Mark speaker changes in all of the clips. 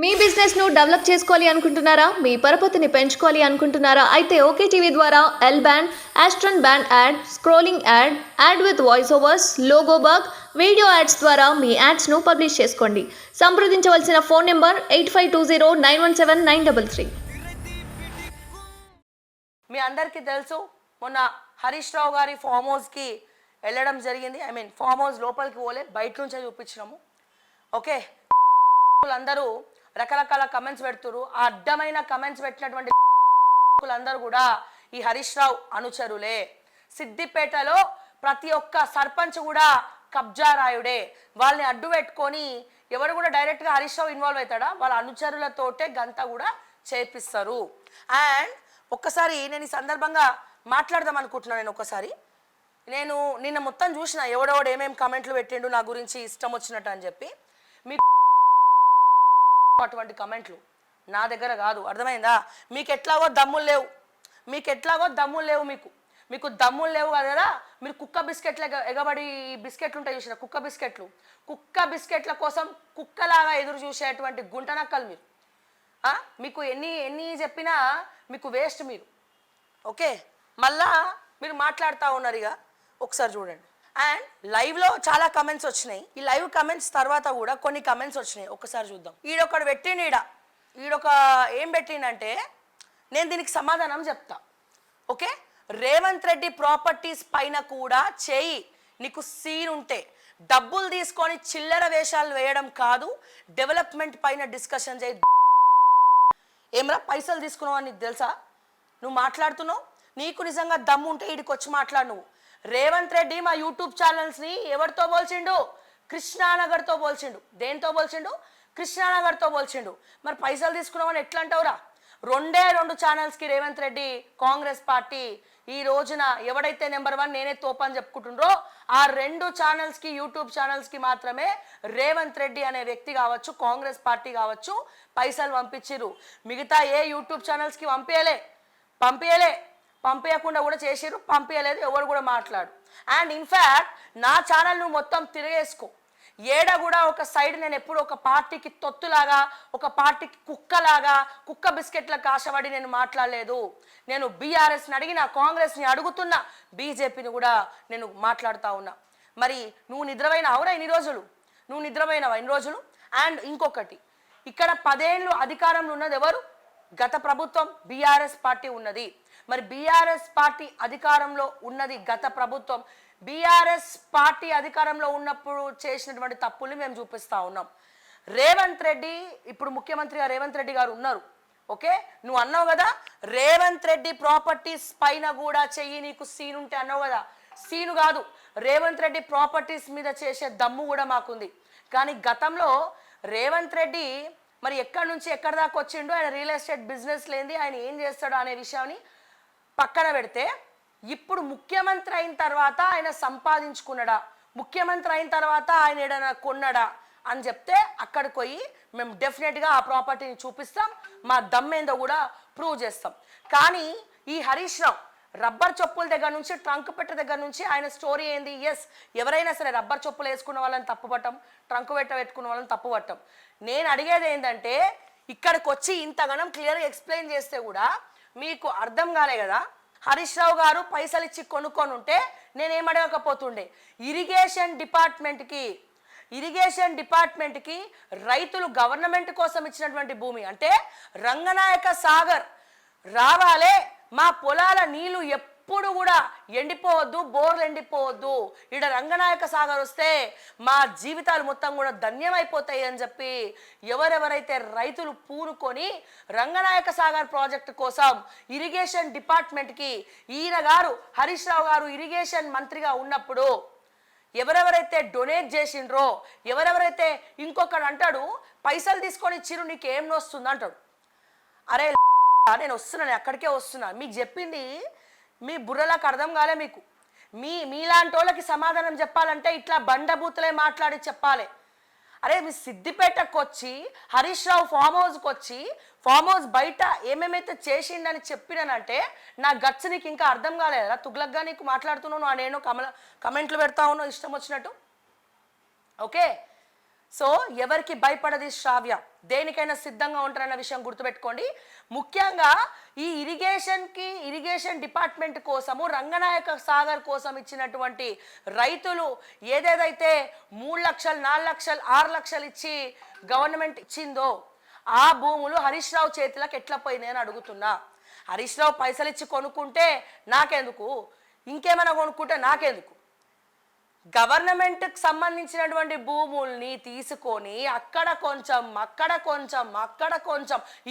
Speaker 1: మీ business ను develop చేసుకోవాలి అనుకుంటున్నారా? మీ పరపతిని పెంచుకోవాలి అనుకుంటున్నారా? అయితే ఓకే టీవీ ద్వారా ఎల్ బ్యాండ్, ఆస్ట్రన్ band ad, scrolling ad, ad with voice overs, logo bug, video ads ద్వారా మీ యాడ్స్ ను పబ్లిష్ చేసుకోండి. సంప్రదించవలసిన ఫోన్ నెంబర్ 8520917933.
Speaker 2: మీ అందరికీ తెలుసు, మొన్న హరీష్ రావు గారి ఫామ్ హౌస్కి వెళ్ళడం జరిగింది. ఫామ్ హౌస్ లోపలికి పోలే, బయట నుంచే చూపించినాము. ఓకే, అందరూ రకరకాల కమెంట్స్ పెడుతురు. ఆ అడ్డమైన కమెంట్స్ పెట్టినటువంటి అందరూ కూడా ఈ హరీష్ రావు అనుచరులే. సిద్దిపేటలో ప్రతి ఒక్క సర్పంచ్ కూడా కబ్జా రాయుడే. వాళ్ళని అడ్డు పెట్టుకొని ఎవరు కూడా డైరెక్ట్గా హరీష్ రావు ఇన్వాల్వ్ అవుతాడా? వాళ్ళ అనుచరులతోటే గంత కూడా చేపిస్తారు. అండ్ ఒక్కసారి నేను ఈ సందర్భంగా మాట్లాడదాం అనుకుంటున్నాను. నేను నిన్న మొత్తం చూసిన, ఎవడెవడు ఏమేమి కమెంట్లు పెట్టిండు నా గురించి ఇష్టం వచ్చినట్టు అని చెప్పి. మీకు అటువంటి కమెంట్లు నా దగ్గర కాదు, అర్థమైందా? మీకు ఎట్లాగో దమ్ములు లేవు, మీకు దమ్ములు లేవు కదా. మీరు కుక్క బిస్కెట్లు ఎగబడి బిస్కెట్లు ఉంటాయి చూసిన, కుక్క బిస్కెట్ల కోసం కుక్కలాగా ఎదురు చూసేటువంటి గుంటనక్కలు మీరు. మీకు ఎన్ని చెప్పినా మీకు వేస్ట్ మీరు. ఓకే, మళ్ళా మీరు మాట్లాడుతూ ఉన్నారు. ఇక ఒకసారి చూడండి. అండ్ లైవ్లో చాలా కమెంట్స్ వచ్చినాయి. ఈ లైవ్ కమెంట్స్ తర్వాత కూడా కొన్ని కమెంట్స్ వచ్చినాయి, ఒక్కసారి చూద్దాం. ఈడొకడు పెట్టిండు, ఈడొక ఏం పెట్టిండంటే, నేను దీనికి సమాధానం చెప్తా. ఓకే, రేవంత్ రెడ్డి ప్రాపర్టీస్ పైన కూడా చేయి, నీకు సీన్ ఉంటే డబ్బులు తీసుకొని చిల్లర వేషాలు వేయడం కాదు, డెవలప్మెంట్ పైన డిస్కషన్ చేయి. ఏమరా పైసలు తీసుకున్నావు అని నీకు తెలుసా? నువ్వు మాట్లాడుతున్నావు. నీకు నిజంగా దమ్ము ఉంటే ఈడికి వచ్చి మాట్లాడు. నువ్వు రేవంత్ రెడ్డి మా యూట్యూబ్ ఛానల్స్ని ఎవరితో పోల్చిండు? కృష్ణానగర్తో పోల్చిండు. దేంతో పోల్చిండు? కృష్ణానగర్తో పోల్చిండు. మరి పైసలు తీసుకున్నామని ఎట్లా అంటావురా? 2 ఛానల్స్కి రేవంత్ రెడ్డి కాంగ్రెస్ పార్టీ ఈ రోజున ఎవడైతే నెంబర్ 1 నేనే తోపని చెప్పుకుంటుండ్రో ఆ 2 ఛానల్స్కి, యూట్యూబ్ ఛానల్స్కి మాత్రమే రేవంత్ రెడ్డి అనే వ్యక్తి కావచ్చు, కాంగ్రెస్ పార్టీ కావచ్చు పైసలు పంపించిరు. మిగతా ఏ యూట్యూబ్ ఛానల్స్కి పంపించకుండా కూడా చేసిరు, పంపించలేదు, ఎవరు కూడా మాట్లాడు. అండ్ ఇన్ఫ్యాక్ట్ నా ఛానల్ నువ్వు మొత్తం తిరిగేసుకో, ఏడ కూడా ఒక సైడ్ నేను ఎప్పుడు ఒక పార్టీకి తొత్తులాగా, ఒక పార్టీకి కుక్కలాగా, కుక్క బిస్కెట్లకు ఆశపడి నేను మాట్లాడలేదు. నేను బీఆర్ఎస్ని అడిగిన, కాంగ్రెస్ని అడుగుతున్నా, బీజేపీని కూడా నేను మాట్లాడుతూ ఉన్నా. మరి నువ్వు నిద్రపోయినావురా ఇన్ని రోజులు? అండ్ ఇంకొకటి, ఇక్కడ 10 ఏళ్ళు అధికారంలో ఉన్నది ఎవరు? గత ప్రభుత్వం బీఆర్ఎస్ పార్టీ ఉన్నది. మరి బీఆర్ఎస్ పార్టీ అధికారంలో ఉన్నది గత ప్రభుత్వం. బీఆర్ఎస్ పార్టీ అధికారంలో ఉన్నప్పుడు చేసినటువంటి తప్పుల్ని మేము చూపిస్తూ ఉన్నాం. రేవంత్ రెడ్డి, ఇప్పుడు ముఖ్యమంత్రిగా రేవంత్ రెడ్డి గారు ఉన్నారు. ఓకే, నువ్వు అన్నావు కదా రేవంత్ రెడ్డి ప్రాపర్టీస్ పైన కూడా చెయ్యి, నీకు సీన్ ఉంటే అన్నావు కదా. సీను కాదు, రేవంత్ రెడ్డి ప్రాపర్టీస్ మీద చేసే దమ్ము కూడా మాకుంది. కానీ గతంలో రేవంత్ రెడ్డి మరి ఎక్కడి నుంచి ఎక్కడి దాకా వచ్చిండో, ఆయన రియల్ ఎస్టేట్ బిజినెస్ లేనిది ఆయన ఏం చేస్తాడో అనే విషయాన్ని పక్కన పెడితే, ఇప్పుడు ముఖ్యమంత్రి అయిన తర్వాత ఆయన సంపాదించుకున్నాడా, ముఖ్యమంత్రి అయిన తర్వాత ఆయన ఏదైనా కొన్నాడా అని చెప్తే అక్కడికి పోయి మేము డెఫినెట్గా ఆ ప్రాపర్టీని చూపిస్తాం, మా దమ్మేందో కూడా ప్రూవ్ చేస్తాం. కానీ ఈ హరీష్ రావు రబ్బర్ చెప్పుల దగ్గర నుంచి, ట్రంక్ పెట్ట దగ్గర నుంచి ఆయన స్టోరీ ఏంది? ఎస్, ఎవరైనా సరే రబ్బర్ చెప్పులు వేసుకున్న వాళ్ళని తప్పుపట్టం, ట్రంక్ పెట్టుకున్న వాళ్ళని తప్పుపట్టం. నేను అడిగేది ఏంటంటే, ఇక్కడికి వచ్చి ఇంతగానం క్లియర్గా ఎక్స్ప్లెయిన్ చేస్తే కూడా మీకు అర్థం కాలే కదా. హరీష్ రావు గారు పైసలు ఇచ్చి కొనుక్కొని ఉంటే నేనేం అడగకపోతుండే. ఇరిగేషన్ డిపార్ట్మెంట్కి రైతులు గవర్నమెంట్ కోసం ఇచ్చినటువంటి భూమి, అంటే రంగనాయక సాగర్ రావాలే, మా పొలాల నీళ్లు ఎప్పుడు కూడా ఎండిపోవద్దు, బోర్లు ఎండిపోవద్దు, ఇక్కడ రంగనాయక సాగర్ వస్తే మా జీవితాలు మొత్తం కూడా ధన్యమైపోతాయి అని చెప్పి ఎవరెవరైతే రైతులు పూనుకొని రంగనాయక సాగర్ ప్రాజెక్టు కోసం ఇరిగేషన్ డిపార్ట్మెంట్కి ఈయన గారు హరీష్ రావు గారు ఇరిగేషన్ మంత్రిగా ఉన్నప్పుడు ఎవరెవరైతే డొనేట్ చేసిండ్రో, ఎవరెవరైతే, ఇంకొకడు అంటాడు పైసలు తీసుకొని ఇచ్చిరు నీకేం నొస్తుంది అంటాడు. అరే నేను వస్తున్నాను, అక్కడికే వస్తున్నా. మీకు చెప్పింది మీ బుర్రలకు అర్థం కాలే. మీలాంటి వాళ్ళకి సమాధానం చెప్పాలంటే ఇట్లా బండబూతులే మాట్లాడి చెప్పాలి. అరే మీ సిద్దిపేటకు వచ్చి హరీష్ రావు ఫామ్ హౌస్కి వచ్చి, ఫామ్ హౌస్ బయట ఏమేమైతే చేసిండని చెప్పినానంటే నా గట్స్ నీకు ఇంకా అర్థం కాలేదా? తుగ్లక్గా నీకు మాట్లాడుతున్నాను, నేను కమెంట్లు పెడతా ఉన్నావు ఇష్టం వచ్చినట్టు. ఓకే, సో ఎవరికి భయపడది శ్రావ్య, దేనికైనా సిద్ధంగా ఉంటారన్న విషయం గుర్తుపెట్టుకోండి. ముఖ్యంగా ఈ ఇరిగేషన్ డిపార్ట్మెంట్ కోసము రంగనాయక సాగర్ కోసం ఇచ్చినటువంటి రైతులు ఏదేదైతే 3 లక్షలు 4 లక్షలు 6 లక్షలు ఇచ్చి గవర్నమెంట్ ఇచ్చిందో ఆ భూములు హరీష్ రావు చేతులకు ఎట్లా పోయినాయని అడుగుతున్నా. హరీష్ రావు పైసలు ఇచ్చి కొనుక్కుంటే నాకెందుకు, ఇంకేమైనా కొనుక్కుంటే నాకెందుకు? గవర్నమెంట్కి సంబంధించినటువంటి భూముల్ని తీసుకొని అక్కడ కొంచెం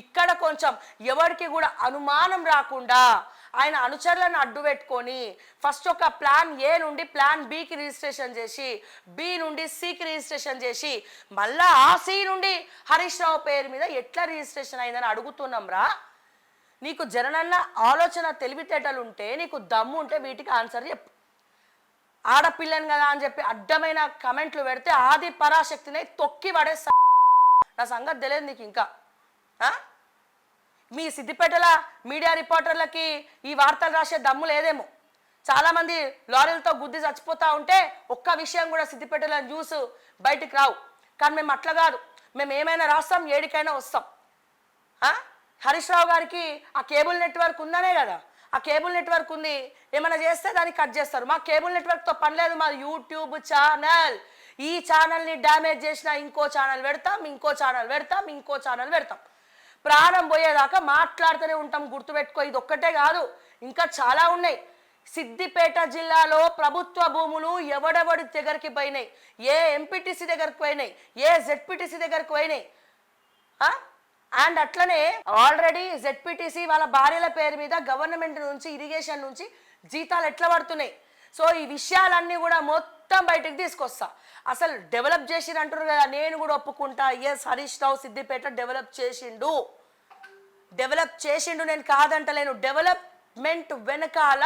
Speaker 2: ఇక్కడ కొంచెం ఎవరికి కూడా అనుమానం రాకుండా ఆయన అనుచరులను అడ్డు పెట్టుకొని ఫస్ట్ ఒక ప్లాన్ ఏ నుండి ప్లాన్ బికి రిజిస్ట్రేషన్ చేసి బి నుండి సికి రిజిస్ట్రేషన్ చేసి మళ్ళా ఆ సి నుండి హరీష్ రావు పేరు మీద ఎట్లా రిజిస్ట్రేషన్ అయిందని అడుగుతున్నాం రా. నీకు జననన్న ఆలోచన తెలివితేటలు ఉంటే, నీకు దమ్ము ఉంటే వీటికి ఆన్సర్ చెప్పు. ఆడపిల్లని కదా అని చెప్పి అడ్డమైన కమెంట్లు పెడితే ఆది పరాశక్తిని తొక్కి పడే నా సంగతి తెలియదు నీకు ఇంకా. మీ సిద్దిపేటల మీడియా రిపోర్టర్లకి ఈ వార్తలు రాసే దమ్ము లేదేమో. చాలామంది లారీలతో గుద్ది చచ్చిపోతూ ఉంటే ఒక్క విషయం కూడా సిద్దిపేటల న్యూస్ బయటికి రావు. కానీ మేము అట్లా కాదు, మేము ఏమైనా రాస్తాం, ఏడికైనా వస్తాం. హరీష్ రావు గారికి ఆ కేబుల్ నెట్వర్క్ ఉందనే కదా, ఆ కేబుల్ నెట్వర్క్ ఉంది, ఏమైనా చేస్తే దాన్ని కట్ చేస్తారు. మా కేబుల్ నెట్వర్క్తో పని లేదు, మా యూట్యూబ్ ఛానల్. ఈ ఛానల్ని డ్యామేజ్ చేసినా ఇంకో ఛానల్ పెడతాం. ప్రాణం పోయేదాకా మాట్లాడుతూనే ఉంటాం. గుర్తుపెట్టుకో, ఇది ఒక్కటే కాదు, ఇంకా చాలా ఉన్నాయి. సిద్దిపేట జిల్లాలో ప్రభుత్వ భూములు ఎవడెవడి దగ్గరికి పోయినాయి, ఏ ఎంపీటీసీ దగ్గరికి పోయినాయి, ఏ జెడ్పీటీసీ దగ్గరికి పోయినాయి. అండ్ అట్లనే ఆల్రెడీ జెడ్పీటీసీ వాళ్ళ భార్యల పేరు మీద గవర్నమెంట్ నుంచి ఇరిగేషన్ నుంచి జీతాలు ఎట్లా పడుతున్నాయి. సో ఈ విషయాలన్నీ కూడా మొత్తం బయటకు తీసుకొస్తా. అసలు డెవలప్ చేసి అంటారు కదా, నేను కూడా ఒప్పుకుంటా. ఎస్, హరీష్ రావు సిద్దిపేట డెవలప్ చేసిండు, నేను కాదంటలేను. డెవలప్మెంట్ వెనకాల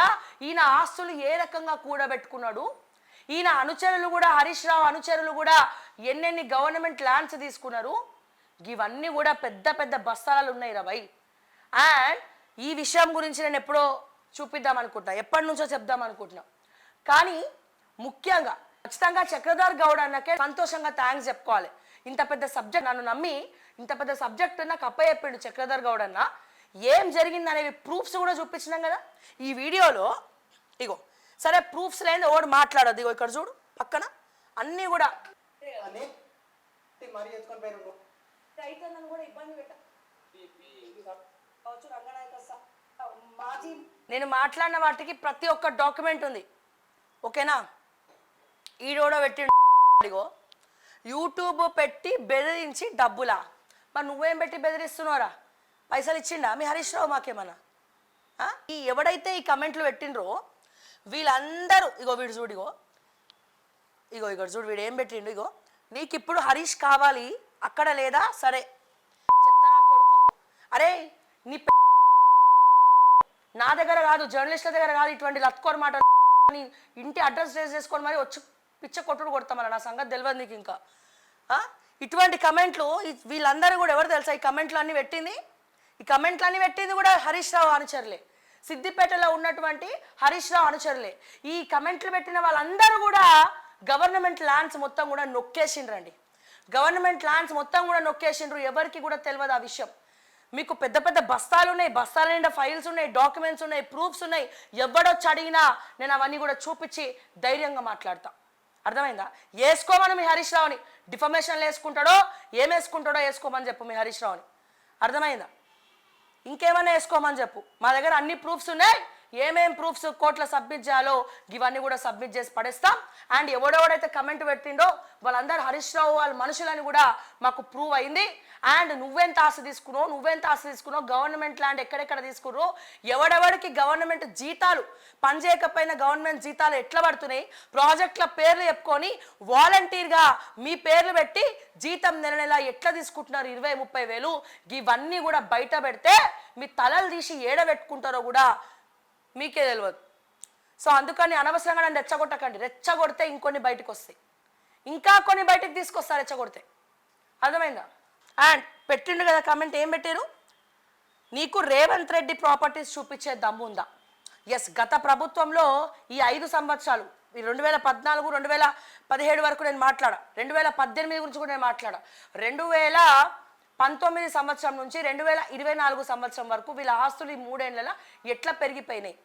Speaker 2: ఈయన ఆస్తులు ఏ రకంగా కూడబెట్టుకున్నాడు, ఈయన అనుచరులు కూడా, హరీష్ రావు అనుచరులు కూడా ఎన్నెన్ని గవర్నమెంట్ ల్యాండ్స్ తీసుకున్నారు, ఇవన్నీ కూడా పెద్ద పెద్ద బస్తాలు ఉన్నాయి రా భయ్. అండ్ ఈ విషయం గురించి నేను ఎప్పుడో చూపిద్దాం అనుకుంటున్నా, ఎప్పటి నుంచో చెప్దాం అనుకుంటున్నా. కానీ ముఖ్యంగా ఖచ్చితంగా చక్రధర్ గౌడ్ అన్నకే సంతోషంగా థ్యాంక్స్ చెప్పుకోవాలి. ఇంత పెద్ద సబ్జెక్ట్ నన్ను నమ్మి ఇంత పెద్ద సబ్జెక్ట్ నాకు అప్పచెప్పిండు చక్రధర్ గౌడ్ అన్న. ఏం జరిగింది అనేవి ప్రూఫ్స్ కూడా చూపించినాం కదా ఈ వీడియోలో. ఇగో సరే, ప్రూఫ్స్ లేదు ఓడి మాట్లాడద్దు. ఇగో ఇక్కడ చూడు పక్కన అన్నీ కూడా. నేను మాట్లాడిన వాటికి ప్రతి ఒక్క డాక్యుమెంట్ ఉంది, ఓకేనా? ఈడోడో పెట్టిగో యూట్యూబ్ పెట్టి బెదిరించి డబ్బులా. మరి నువ్వేం పెట్టి బెదిరిస్తున్నారా? పైసలు ఇచ్చిండా మీ హరీష్ రావు మాకేమన్నా? ఈ ఎవడైతే ఈ కమెంట్లు పెట్టిండ్రో వీళ్ళందరూ, ఇగో వీడు చూడు, ఇగో చూడు వీడు ఏం పెట్టిండు. ఇగో, నీకు ఇప్పుడు హరీష్ కావాలి అక్కడ లేదా, సరే చెత్తనా కొడుకు, అరే నీ నా దగ్గర కాదు, జర్నలిస్టుల దగ్గర కాదు ఇటువంటి లత్కోర్ మాట. ఇంటి అడ్రస్ రేస్ చేసుకొని మరి వచ్చి పిచ్చ కొట్టుడు కొడతామన్న, నా సంగతి తెలియదు నీకు ఇంకా. ఇటువంటి కమెంట్లు వీళ్ళందరూ కూడా ఎవరు తెలుసా? ఈ కమెంట్లన్నీ పెట్టింది కూడా హరీష్ రావు అనుచరులే, సిద్దిపేటలో ఉన్నటువంటి హరీష్ రావు అనుచరులే. ఈ కమెంట్లు పెట్టిన వాళ్ళందరూ కూడా గవర్నమెంట్ ల్యాండ్స్ మొత్తం కూడా నొక్కేసిండ్రండి. ఎవరికి కూడా తెలియదు ఆ విషయం. మీకు పెద్ద పెద్ద బస్తాలు ఉన్నాయి, బస్తాల నిండా ఫైల్స్ ఉన్నాయి, డాక్యుమెంట్స్ ఉన్నాయి, ప్రూఫ్స్ ఉన్నాయి. ఎవడొచ్చి అడిగినా నేను అవన్నీ కూడా చూపించి ధైర్యంగా మాట్లాడతా. అర్థమైందా? వేసుకోమని మీ హరీష్ రావుని, డిఫమేషన్లు వేసుకుంటాడో ఏం వేసుకుంటాడో వేసుకోమని చెప్పు మీ హరీష్ రావుని. అర్థమైందా? ఇంకేమైనా వేసుకోమని చెప్పు, మా దగ్గర అన్ని ప్రూఫ్స్ ఉన్నాయి. ఏమేం ప్రూఫ్స్ కోర్టులో సబ్మిట్ చేయాలో ఇవన్నీ కూడా సబ్మిట్ చేసి పడేస్తాం. అండ్ ఎవడెవడైతే కమెంట్ పెట్టిండో వాళ్ళందరూ హరీష్ రావు వాళ్ళ మనుషులని కూడా మాకు ప్రూవ్ అయింది. అండ్ నువ్వెంత ఆస్తి తీసుకున్నావు, గవర్నమెంట్ ల్యాండ్ ఎక్కడెక్కడ తీసుకున్నావు, ఎవడెవడికి గవర్నమెంట్ జీతాలు పనిచేయకపోయినా గవర్నమెంట్ జీతాలు ఎట్లా పడుతున్నాయి, ప్రాజెక్టుల పేర్లు చెప్పుకొని వాలంటీర్గా మీ పేర్లు పెట్టి జీతం నెల ఎట్లా తీసుకుంటున్నారు 20-30 వేలు, ఇవన్నీ కూడా బయట పెడితే మీ తలలు తీసి ఏడబెట్టుకుంటారో కూడా మీకే తెలియదు. సో అందుకని అనవసరంగా నన్ను రెచ్చగొట్టకండి. రెచ్చగొడితే ఇంకొన్ని బయటకు వస్తాయి, ఇంకా కొన్ని బయటకు తీసుకొస్తారు రెచ్చగొడితే. అర్థమైందా? అండ్ పెట్టిండు కదా కమెంట్, ఏం పెట్టారు? నీకు రేవంత్ రెడ్డి ప్రాపర్టీస్ చూపించే దమ్ము ఉందా? ఎస్, గత ప్రభుత్వంలో ఈ 5 సంవత్సరాలు 2014 2017 వరకు నేను మాట్లాడా, 2018 గురించి కూడా నేను మాట్లాడా, 2019 సంవత్సరం నుంచి 2024 సంవత్సరం వరకు వీళ్ళ ఆస్తులు ఈ 3 ఏళ్లలో ఎట్లా పెరిగిపోయినాయి.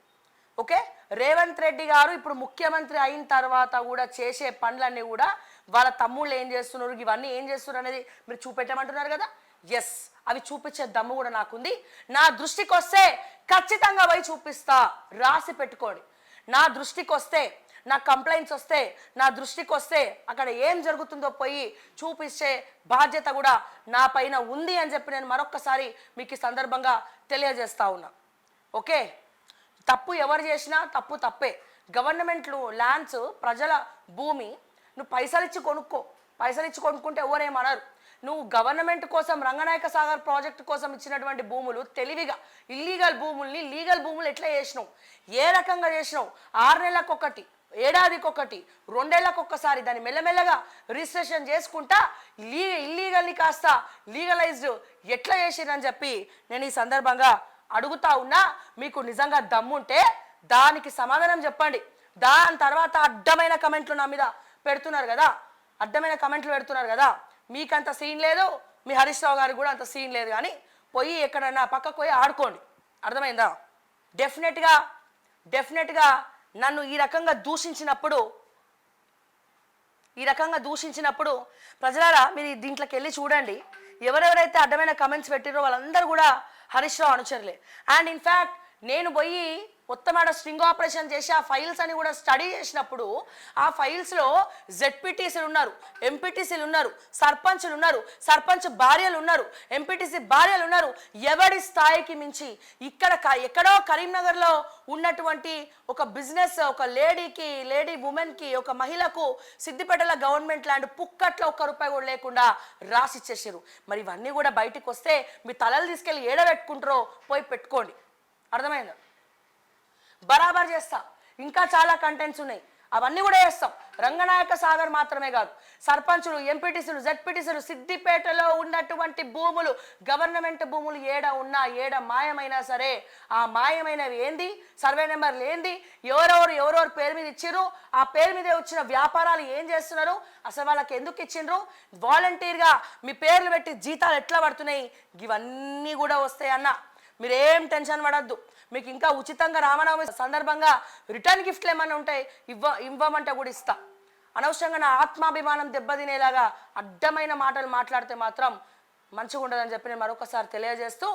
Speaker 2: ఓకే, రేవంత్ రెడ్డి గారు ఇప్పుడు ముఖ్యమంత్రి అయిన తర్వాత కూడా చేసే పనులన్నీ కూడా వాళ్ళ తమ్ముళ్ళు ఏం చేస్తున్నారు, ఇవన్నీ ఏం చేస్తున్నారు అనేది మీరు చూపెట్టమంటున్నారు కదా. ఎస్, అవి చూపించే దమ్ము కూడా నాకుంది. నా దృష్టికి వస్తే ఖచ్చితంగా పోయి చూపిస్తా, రాసి పెట్టుకోండి. నా దృష్టికి వస్తే, నా కంప్లైంట్స్ వస్తే, నా దృష్టికి వస్తే అక్కడ ఏం జరుగుతుందో పోయి చూపించే బాధ్యత కూడా నా పైన ఉంది అని చెప్పి నేను మరొక్కసారి మీకు ఈ సందర్భంగా తెలియజేస్తా ఉన్నా. ఓకే, తప్పు ఎవరు చేసినా తప్పు తప్పే. గవర్నమెంట్లు ల్యాండ్స్, ప్రజల భూమి, నువ్వు పైసలు ఇచ్చి కొనుక్కో, పైసలు ఇచ్చి కొనుక్కుంటే ఎవరేమనరు. నువ్వు గవర్నమెంట్ కోసం రంగనాయక సాగర్ ప్రాజెక్టు కోసం ఇచ్చినటువంటి భూములు తెలివిగా ఇల్లీగల్ భూముల్ని లీగల్ భూములు ఎట్లా చేసినావు, ఏ రకంగా చేసినావు, 6 నెలలకొకటి, ఏడాదికొకటి, 2 ఏళ్ళకొకసారి దాన్ని మెల్లమెల్లగా రిజిస్ట్రేషన్ చేసుకుంటా ఇల్లీగల్ని కాస్త లీగలైజ్డ్ ఎట్లా చేసిరని చెప్పి నేను ఈ సందర్భంగా అడుగుతా ఉన్నా. మీకు నిజంగా దమ్ముంటే దానికి సమాధానం చెప్పండి. దాని తర్వాత అడ్డమైన కమెంట్లు నా మీద పెడుతున్నారు కదా, అడ్డమైన కమెంట్లు పెడుతున్నారు కదా, మీకంత సీన్ లేదు, మీ హరీష్ రావు గారికి కూడా అంత సీన్ లేదు. కానీ పోయి ఎక్కడన్నా పక్కకు పోయి ఆడుకోండి, అర్థమైందా. డెఫినెట్గా నన్ను ఈ రకంగా దూషించినప్పుడు ప్రజలారా మీరు దీంట్లోకి వెళ్ళి చూడండి. ఎవరెవరైతే అడ్డమైన కమెంట్స్ పెట్టిరో వాళ్ళందరూ కూడా హరీష్ రావు అనుచరులే. అండ్ ఇన్ఫ్యాక్ట్ నేను పోయి మొత్తం ఆడ స్ట్రింగ్ ఆపరేషన్ చేసి ఆ ఫైల్స్ అని కూడా స్టడీ చేసినప్పుడు ఆ ఫైల్స్లో జెడ్పీటీసీలు ఉన్నారు, ఎంపీటీసీలు ఉన్నారు, సర్పంచ్లు ఉన్నారు, సర్పంచ్ భార్యలు ఉన్నారు, ఎంపీటీసీ భార్యలు ఉన్నారు. ఎవడి స్థాయికి మించి ఎక్కడో కరీంనగర్లో ఉన్నటువంటి ఒక బిజినెస్, ఒక లేడీ ఉమెన్కి, ఒక మహిళకు సిద్దిపేటలో గవర్నమెంట్ ల్యాండ్ పుక్కట్లో ₹1 కూడా లేకుండా రాసిచ్చేసారు. మరి ఇవన్నీ కూడా బయటికి వస్తే మీ తలలు తీసుకెళ్ళి ఏడబెట్టుకుంటారో పోయి పెట్టుకోండి, అర్థమైందా. బరాబర్ చేస్తా, ఇంకా చాలా కంటెంట్స్ ఉన్నాయి, అవన్నీ కూడా చేస్తాం. రంగనాయక సాగర్ మాత్రమే కాదు, సర్పంచులు, ఎంపీటీసీలు, జెడ్పీటీసీలు, సిద్దిపేటలో ఉన్నటువంటి భూములు, గవర్నమెంట్ భూములు ఏడ మాయమైనా సరే ఆ మాయమైనవి ఏంది, సర్వే నెంబర్లు ఏంది, ఎవరెవరు పేరు మీద ఇచ్చిర్రు, ఆ పేరు మీద వచ్చిన వ్యాపారాలు ఏం చేస్తున్నారు, అసలు వాళ్ళకి ఎందుకు ఇచ్చిండ్రు, వాలంటీర్గా మీ పేర్లు పెట్టి జీతాలు ఎట్లా పడుతున్నాయి, ఇవన్నీ కూడా వస్తాయి అన్న. మీరేం టెన్షన్ పడద్దు. మీకు ఇంకా ఉచితంగా రామనవమి సందర్భంగా రిటర్న్ గిఫ్ట్లు ఏమైనా ఉంటాయి ఇవ్వమంటే కూడా ఇస్తా. అనవసరంగా నా ఆత్మాభిమానం దెబ్బతినేలాగా అడ్డమైన మాటలు మాట్లాడితే మాత్రం మంచిగా ఉండదని చెప్పి నేను మరొకసారి తెలియజేస్తూ